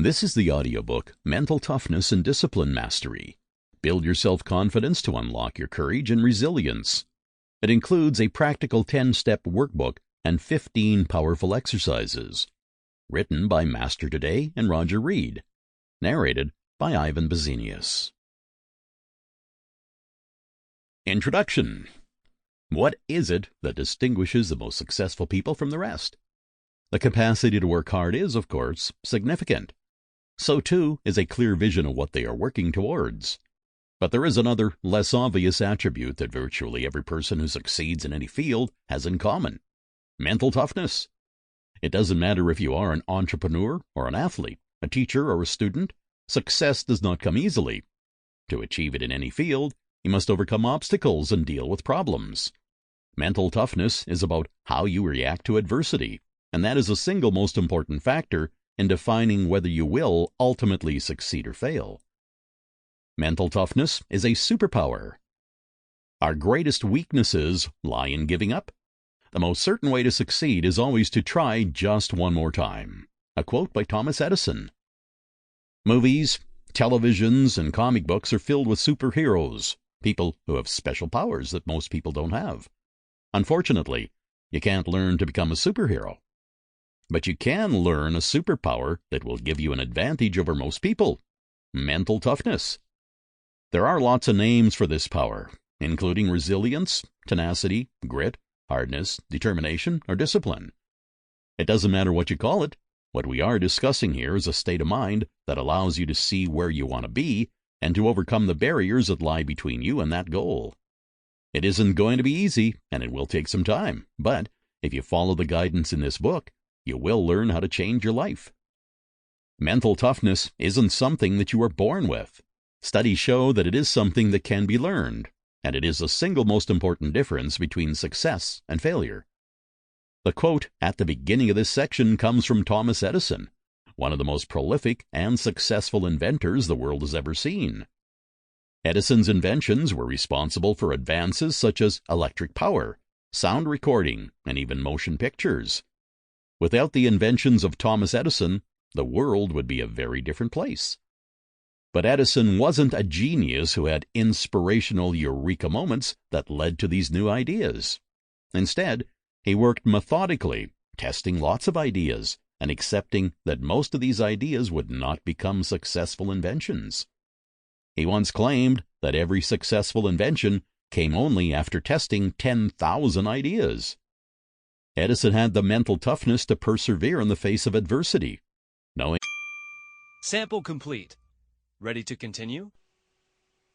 This is the audiobook, Mental Toughness and Discipline Mastery. Build your self-confidence to unlock your courage and resilience. It includes a practical 10-step workbook and 15 powerful exercises. Written by Master Today and Roger Reed. Narrated by Busenius. Introduction. What is it that distinguishes the most successful people from the rest? The capacity to work hard is, of course, significant. So too is a clear vision of what they are working towards. But there is another, less obvious attribute that virtually every person who succeeds in any field has in common: mental toughness. It doesn't matter if you are an entrepreneur or an athlete, a teacher or a student. Success does not come easily. To achieve it in any field, you must overcome obstacles and deal with problems. Mental toughness is about how you react to adversity, and that is the single most important factor in defining whether you will ultimately succeed or fail. Mental toughness is a superpower. Our greatest weaknesses lie in giving up. The most certain way to succeed is always to try just one more time. A quote by Thomas Edison. Movies, televisions, and comic books are filled with superheroes, people who have special powers that most people don't have. Unfortunately, you can't learn to become a superhero. But you can learn a superpower that will give you an advantage over most people: mental toughness. There are lots of names for this power, including resilience, tenacity, grit, hardness, determination, or discipline. It doesn't matter what you call it. What we are discussing here is a state of mind that allows you to see where you want to be and to overcome the barriers that lie between you and that goal. It isn't going to be easy, and it will take some time, but if you follow the guidance in this book, you will learn how to change your life. Mental toughness isn't something that you are born with. Studies show that it is something that can be learned, and it is the single most important difference between success and failure. The quote at the beginning of this section comes from Thomas Edison, one of the most prolific and successful inventors the world has ever seen. Edison's inventions were responsible for advances such as electric power, sound recording, and even motion pictures. Without the inventions of Thomas Edison, the world would be a very different place. But Edison wasn't a genius who had inspirational eureka moments that led to these new ideas. Instead, he worked methodically, testing lots of ideas and accepting that most of these ideas would not become successful inventions. He once claimed that every successful invention came only after testing 10,000 ideas. Edison had the mental toughness to persevere in the face of adversity, knowing. Sample complete. Ready to continue?